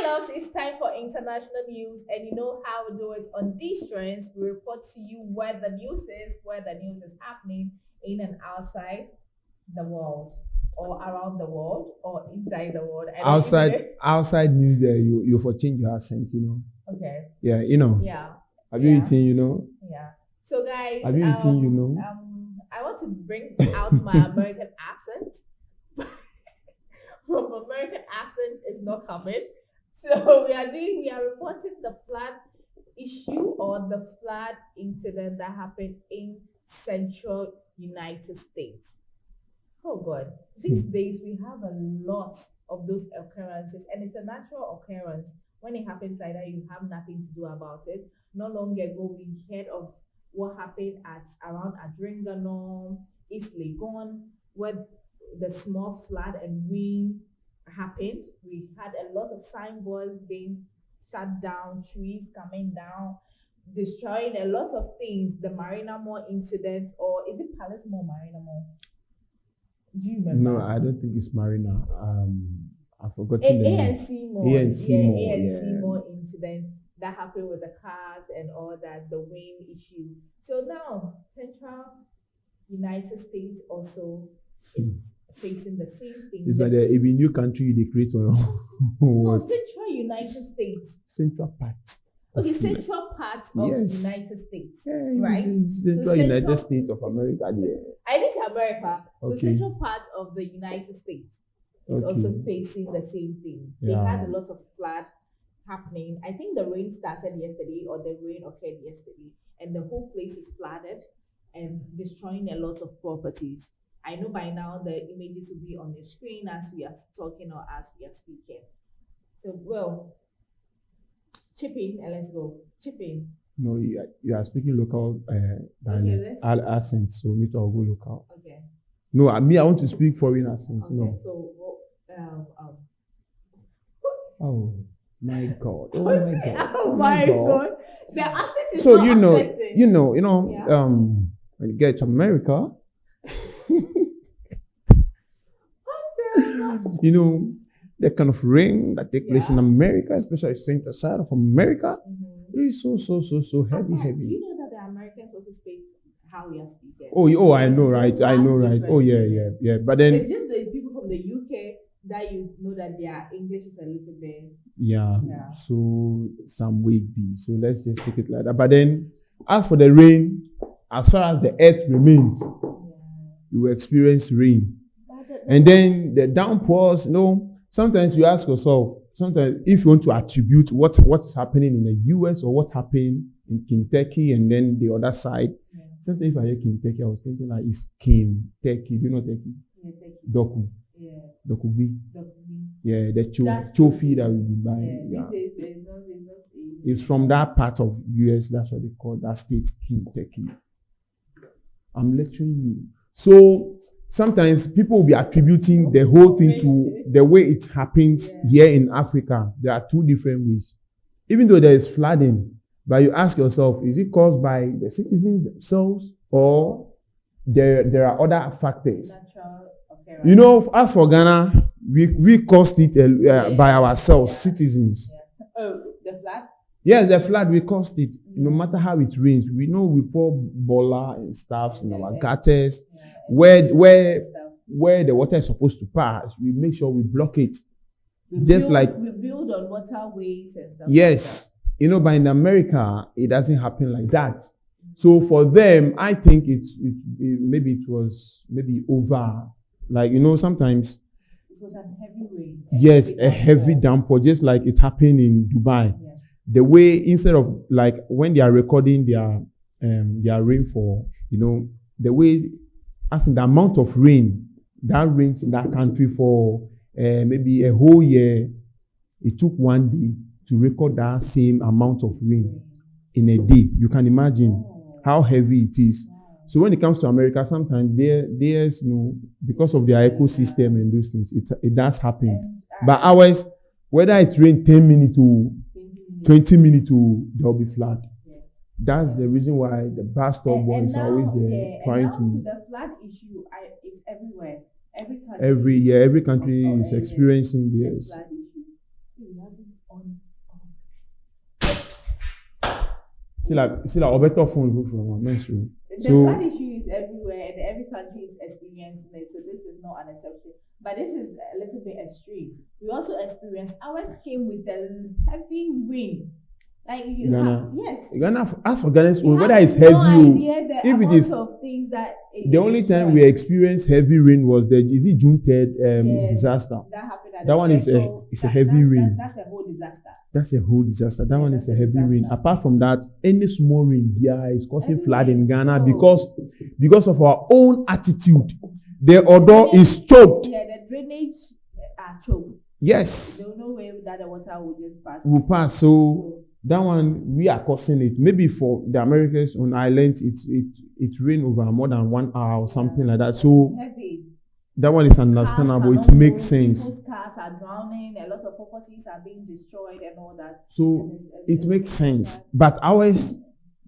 loves, it's time for international news, and you know how we do it on these trends. We report to you where the news is happening in and outside the world, or around the world, or inside the world. Outside news there, you for change your accent, you know. Okay. Yeah, you know. Yeah. Have you eaten, you know? Yeah. So guys, have you eaten, you know? I want to bring out my American accent. From American accent is not coming. So we are reporting the flood issue or the flood incident that happened in central United States. Oh God, these days we have a lot of those occurrences, and it's a natural occurrence. When it happens like that, you have nothing to do about it. Not long ago, we heard of what happened around Adringano, East Legon, where the small flood and wind happened. We had a lot of signboards being shut down, trees coming down, destroying a lot of things. The Marina Mall incident, or is it Palace Mall, Marina Mall? Do you remember? No, I don't think it's Marina. I've forgotten the name. ANC Mall. ANC Mall incident that happened with the cars and all that, the wind issue. So now Central United States also is facing the same thing. It's like a new country they create on no, Central United States. Central part. Okay, central part of United States. Yeah, right? Central United States of America. Yeah. I need America. So Okay. central part of the United States is also facing the same thing. They had a lot of flood happening. I think the rain started yesterday, or the rain occurred yesterday, and the whole place is flooded and destroying a lot of properties. I know by now the images will be on the screen as we are talking or as we are speaking. So, well, chip in and let's go. Chip in. No, you are speaking local dialect, accent, so me too, I'll go local. Okay. No, I want to speak foreign accent. Okay, no. so, Oh my God! Oh my God! Oh my God! The accent is so not when you get to America, you know, the kind of rain that take place in America, especially central side of America, is so heavy. Do you know that the Americans also speak how we are speaking? Oh, I know, right? Oh, yeah. But then it's just the people from the UK that you know that their English is a little bit. Yeah. So some way be. So let's just take it like that. But then, as for the rain, as far as the earth remains, you will experience rain. And then the downpours, sometimes you ask yourself, sometimes if you want to attribute what is happening in the US or what happened in Kentucky and then the other side, sometimes if I hear Kentucky, I was thinking like it's Kentucky. Do you know Turkey? Yeah, Doku. Yeah. Dokubi. Yeah, the chofi that we be buying. Yeah. It's from that part of US, that's what they call that state, Kentucky. I'm lecturing you. So sometimes people will be attributing the whole thing to the way it happens here in Africa. There are two different ways. Even though there is flooding, but you ask yourself, is it caused by the citizens themselves or there are other factors? You know, as for Ghana, we caused it by ourselves, citizens. Yeah. Oh, the flood? Yes, the flood, we caused it. No matter how it rains, we know we pour bola and stuffs in our gutters. Where the water is supposed to pass, we make sure we block it. We build on waterways and stuff. Yes. Like that. But in America, it doesn't happen like that. So for them, I think it was over. Like, sometimes. It was a heavy rain. Yes, a heavy downpour, just like it happened in Dubai. Yeah. The way, instead of like when they are recording their rainfall, the way, as in the amount of rain that rains in that country for maybe a whole year, it took one day to record that same amount of rain in a day. You can imagine how heavy it is. So when it comes to America, sometimes there's because of their ecosystem and those things, it does happen. But ours, whether it rains 10 minutes to 20 minutes to, there'll be flood. That's the reason why the bus stop boys are always there trying to. The flood issue is everywhere. Every country is experiencing this. on. See like a better phone go from my menstrual. The flood issue is everywhere, and every country is experiencing it. So this is not an exception. But this is a little bit extreme. We also experienced ours came with a heavy rain. Like you Ghana, yes. Ghana, as for Ghana's own, whether it's heavy or if it is of things that the only time we experienced heavy rain was the June 3rd disaster. That happened at that one is a heavy rain. That's a whole disaster. That's a whole disaster. That one is a heavy rain. Apart from that, any small rain is causing flood in Ghana because of our own attitude. The odor is choked. Yeah, the drainage are choked. Yes. There will no way that the water will just pass. Will pass. So that one we are causing it. Maybe for the Americans on islands, it rain over more than 1 hour or something like that. So it's heavy. That one is understandable. It makes sense. People's cars are drowning. A lot of properties are being destroyed and all that. So it makes sense. But ours,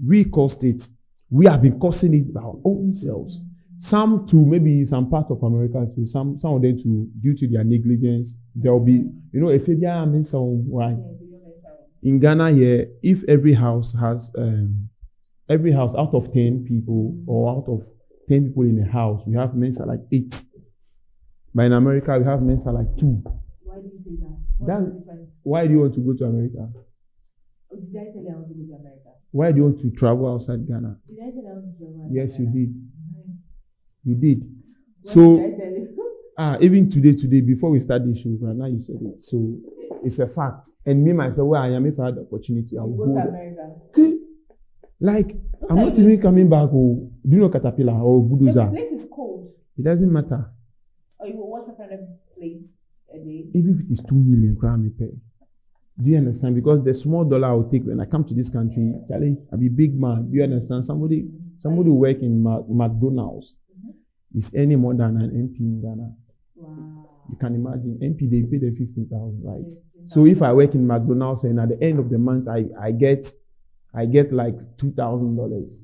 we caused it. We have been causing it by our own selves. Some too, maybe some part of America too. Some of them too, due to their negligence. There will be, if I mean some why. In Ghana here, if every house out of 10 people or out of 10 people in a house, we have Mensa like 8. But in America, we have Mensa like 2. Why do you say that? What's the difference? Why do you want to go to America? Oh, did I tell you I want to go to America? Why do you want to travel outside Ghana? Did I tell you I want to travel outside Yes, Ghana? you did. You did. What So, did I tell you? even today, before we start this show, now you said it. So, it's a fact. And me, myself, where I am, if I had the opportunity, I would go go to there. America. Okay. Like, I'm not even coming back. Oh, do you know Caterpillar or The Buduza? place is cold. It doesn't matter. Or you will watch a kind of place a day. Even if it is 2 million crown pay. Do you understand? Because the small dollar I will take when I come to this country, Charlie, I'll be big man. Do you understand? Somebody who work in McDonald's is earning more than an MP in Ghana. Wow. You can imagine. MP, they pay them 15,000, right? So if I work in McDonald's and at the end of the month I get like $2,000.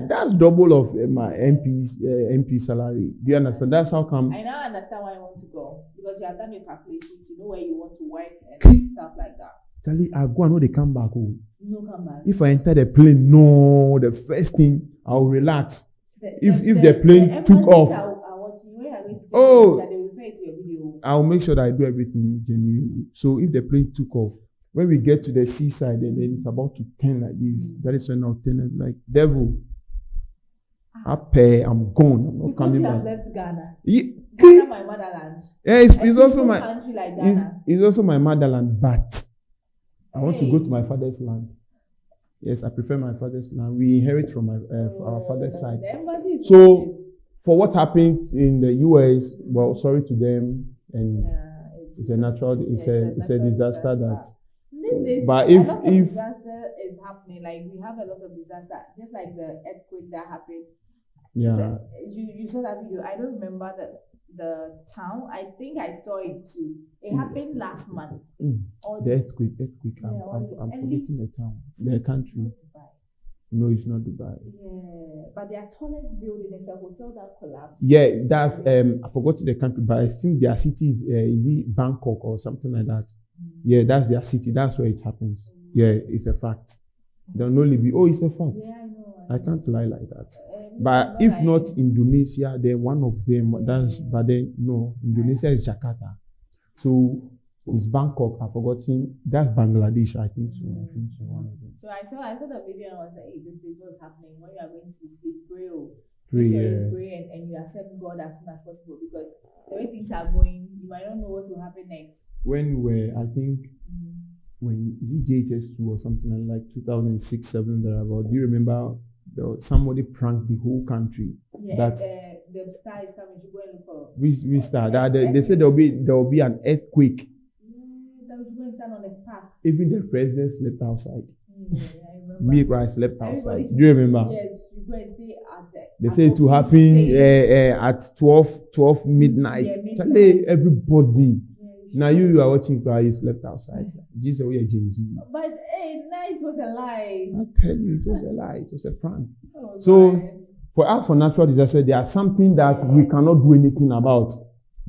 That's double of my MP salary. Do you understand? That's how come. I now understand why you want to go, because you have done your calculations. You know where you want to work and stuff like that. Charlie, I go and know they come back. Oh. No, come back. If I enter the plane, no, the first thing I'll relax. If the plane took off, I'll make sure that I do everything genuinely. So if the plane took off, when we get to the seaside and then it's about to turn like this, that is when I'll turn it like, devil, I'm gone. I'm not coming back. Because you have left Ghana. Ghana, my motherland. Yeah, it's also my country like Ghana. It's also my motherland, but I want to go to my father's land. Yes, I prefer my father's land. We inherit from our father's side. So, for what happened in the US, well, sorry to them, and it's a natural, it's a disaster that. These days, but if disaster is happening, like we have a lot of disaster, just like the earthquake that happened. Yeah. So, you saw that video. I don't remember the town. I think I saw it too. It happened last month. The earthquake. I'm forgetting the town, the country. No, it's not Dubai. Yeah, but their tallest building is a hotel that collapsed. Yeah, that's I forgot the country, but I think their city is it Bangkok or something like that. Yeah, that's their city. That's where it happens. Yeah, it's a fact. Don't only be it's a fact. Yeah, I know. I can't lie like that. But if not Indonesia, then one of them. But then no, Indonesia is Jakarta. So it's Bangkok. I've forgotten. That's Bangladesh. I think so. One of them. So I saw the video and I was like, hey, this is what's happening. When you are going to sleep, pray. Pray and you accept God as soon as possible, because the way things are going, you might not know what will happen next. When JHS2 or something like 2006-7 thereabout, do you remember somebody pranked the whole country? Yeah, the star is coming. You go and look for which star? They said there will be an earthquake. That was going to stand on the park. Even the president slept outside. Yeah, I remember. Me, I slept outside. Do you remember? Yes, you go and stay at the. They say it will happen at 12 midnight. Charlie, everybody. Now you are watching cry, you slept outside. Jesus, we are Gen Z. But night was a lie. I tell you, it was a lie. It was a prank. So, for us, for natural disaster, there are something that we cannot do anything about.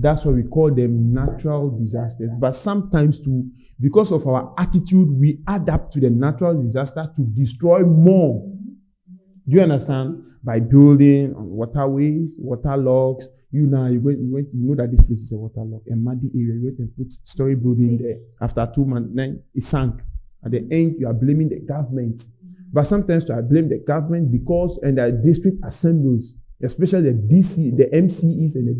That's why we call them natural disasters. But sometimes too, because of our attitude, we adapt to the natural disaster to destroy more. Do you understand? By building on waterways, waterlogs. You know that this place is a waterlog, a muddy area. You went and put story building there. After 2 months, then it sank. At the end, you are blaming the government. But sometimes I blame the government because and the district assemblies, especially the DC, the MCEs and the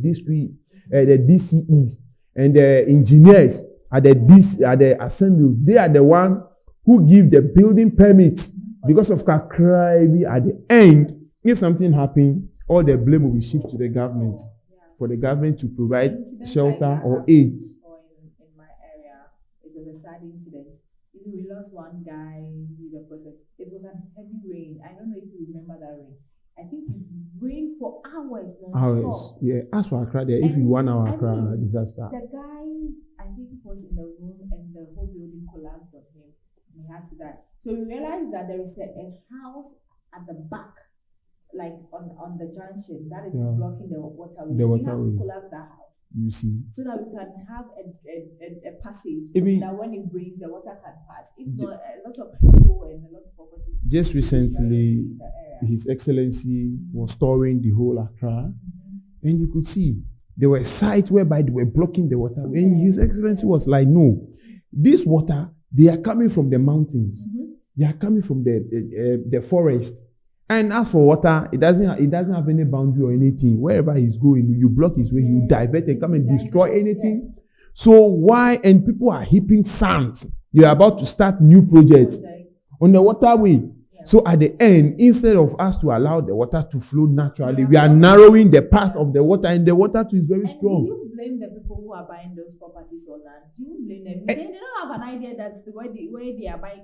DCEs and the engineers at the assemblies. They are the one who give the building permits. Because of Kakrai, at the end, if something happens, all the blame will be shifted to the government for the government to provide shelter or aid. In my area, it was a sad incident. We lost one guy in the process. It was a heavy rain. I don't know if you remember that rain. I think it rained for hours. Hours, yeah. As for Accra, there, if you want our Accra disaster. The guy, I think, was in the room and the whole building collapsed on him. He had to die. So we realized that there is a house at the back, like on the junction, that is blocking the waterway. So we have to collapse that house. You see, so that we can have a passage that when it rains, the water can pass. If not, a lot of people and a lot of property. Just recently, His Excellency was touring the whole Accra, and you could see there were sites whereby they were blocking the water. And His Excellency was like, "No, this water, they are coming from the mountains. They are coming from the forest. And as for water, it doesn't have any boundary or anything. Wherever he's going, you block his way, you divert and come and destroy anything. Yes. So why? And people are heaping sand. You're about to start new projects on the waterway. Yeah. So at the end, instead of us to allow the water to flow naturally, we are narrowing the path of the water, and the water too is very strong. You blame the people who are buying those properties or land. You blame them. They don't have an idea that where they are buying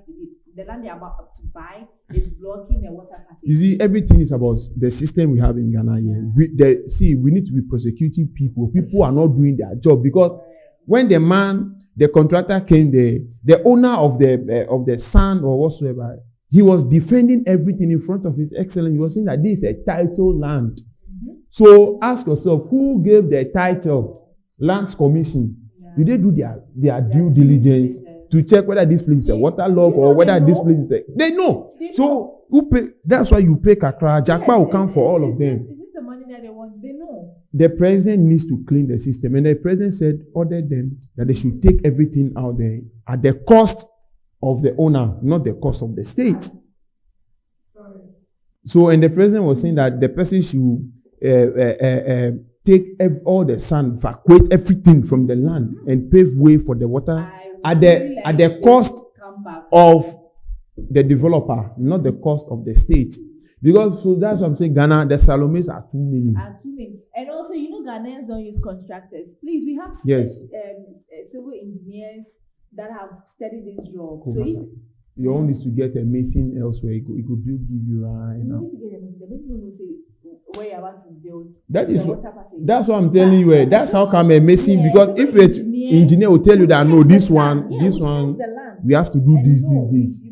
the land they are about to buy is blocking the water passage. You see, everything is about the system we have in Ghana here. We need to be prosecuting people. People are not doing their job because when the contractor came there, the owner of the sand or whatsoever, he was defending everything in front of His Excellency. He was saying that this is a title land. So ask yourself, who gave the title? Lands Commission. Did they do their due diligence to check whether this place is a waterlog or whether this place is a... They know. So who pay? That's why you pay Kakra. Jackpa will come for all of them. Is this the money that they want? They know. The president needs to clean the system. And the president ordered them that they should take everything out there at the cost of the owner, not the cost of the state. So, and the president was saying that the person should take all the sand, evacuate everything from the land and pave way for the water at the cost of the developer, not the cost of the state. Because so that's what I'm saying, Ghana, the Salomes are too many. And also, Ghanaians don't use contractors. Please, we have civil engineers that have studied this job. Cool. So your own is to get a mason elsewhere. It could give you the mason will say where you're about to build. That's what I'm telling you. That's how come a mason, because if an engineer will tell you that no, this one, we have to do this.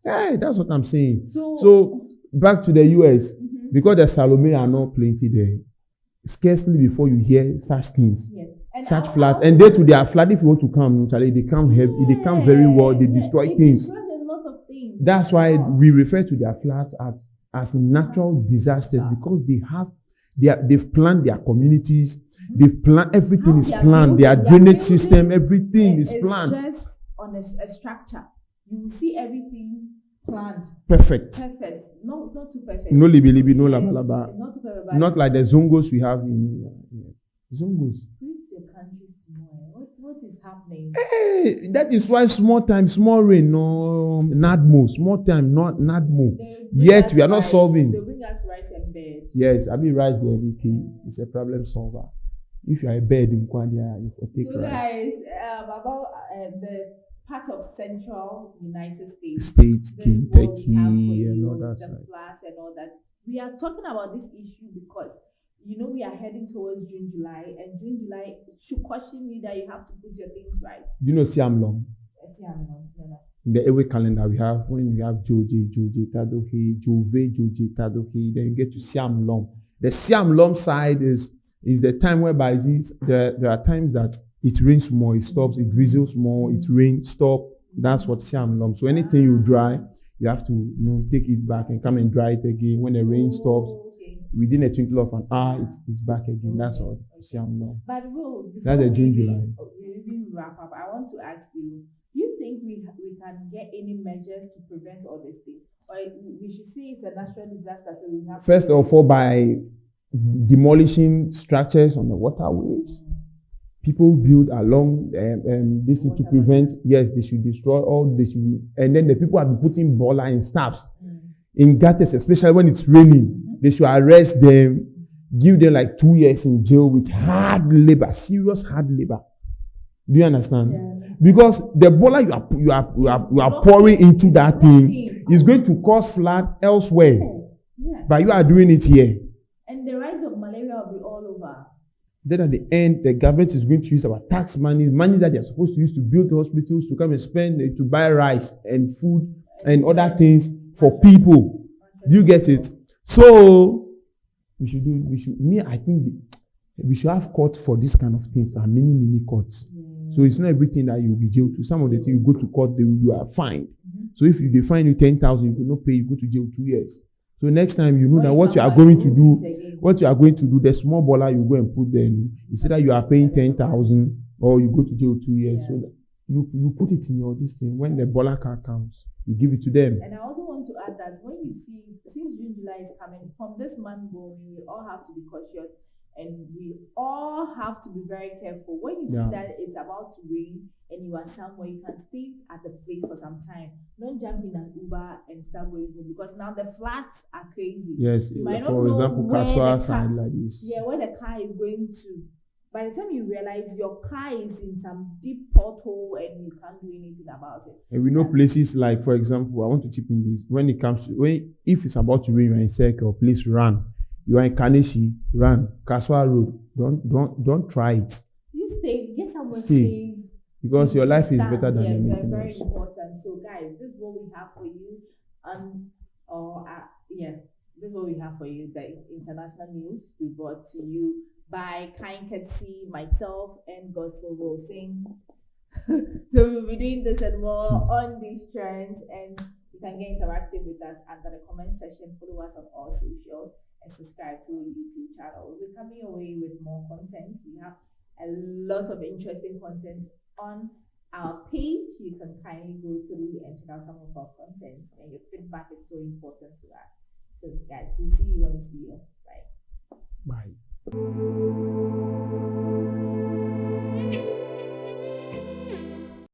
Hey, that's what I'm saying. So back to the US, because the Salome are not plenty there. Scarcely before you hear such things. Such flat, and they too, they are flat. If you want to come, they come heavy, they come very well, they destroy things. That's why we refer to their flats as natural disasters, because they've planned their communities, they've planned, everything is planned, their drainage system, everything is planned. It's just on a structure. You will see everything planned. Perfect. Not too perfect. No libi, no laba. Not too perfect. Not like the Zongos we have in Zongos. What is happening? Hey, that is why small rain, no NADMO, small time, not NADMO. Yet we are not solving. They bring us rice and bed. Yes, rice there every day. It's a problem solver. If you are a bed in Kwandia, you will take rice. Guys, about the part of central United States, Kentucky, and all that the floods and all that. We are talking about this issue because we are heading towards June, July, and June, July should caution you that you have to put your things right. You know Siam Long? No. In the every calendar we have, when we have Joji, Tadohi, Jove, Joji, Tadohi, then you get to Siam Long. The Siam Long side is Is the time whereby there are times that it rains more, it stops, it drizzles more, it rains, stop. That's what Siam lump. So anything you dry, you have to take it back and come and dry it again. When the rain stops, within a twinkle of an hour, it's back again. That's all Siam lump. But Will, that's the June, July. We wrap up. I want to ask you, do you think we can get any measures to prevent all these things? Or we should say it's a natural disaster, so we have first of all, by demolishing structures on the waterways. People build along this to prevent. Yes, they should destroy all this. And then the people have been putting boiler and staffs in gutters, especially when it's raining. They should arrest them, give them like 2 years in jail with hard labor, serious hard labor. Do you understand? Yeah. Because the boiler you are pouring into that thing is going to cause flood elsewhere. Yeah. But you are doing it here. And the rise of malaria will be all over. Then at the end, the government is going to use our tax money that they are supposed to use to build hospitals, to come and spend to buy rice and food and other things for people. Do you get it? So I think we should have court for this kind of things, like many courts. So it's not everything that you'll be jailed to. Some of the things you go to court, you are fined. So if they fine you 10,000, you could not pay, you go to jail 2 years. So next time you know that what you are going to do, the small baller you go and put them. Instead that you are paying 10,000 or you go to jail 2 years. Yeah. So that you put it in your this thing. When the baller car comes, you give it to them. And I also want to add that when you see, since June, July is coming, from this month going, we all have to be cautious and we all have to be very careful. When you see that it's about to rain and you are somewhere, you can stay at the place for some time. Don't jump in an Uber and start going home, because now the flats are crazy. Yes, for example, Kaswa side like this. Yeah, where the car is going to. By the time you realize your car is in some deep pothole and you can't do anything about it. And we know places like, for example, I want to chip in this. When it comes to if it's about to rain, you're in Circle, please run. You are in Kaneshi, run. Kaswa Road, don't try it. You stay, get somewhere safe. Because your life is better than anything else. Very important. So guys, this is what we have for you. This is what we have for you. The international news we brought to you by kind courtesy, myself and Gospel Will Sing. So we'll be doing this and more on these trends, and you can get interactive with us under the comment section. Follow us on all socials and subscribe to our YouTube channel. We'll be coming away with more content. We have a lot of interesting content on our page. You can kindly go through and check out some of our content, and your feedback is so important to us. So guys, we'll see you when we see you. Bye. Bye.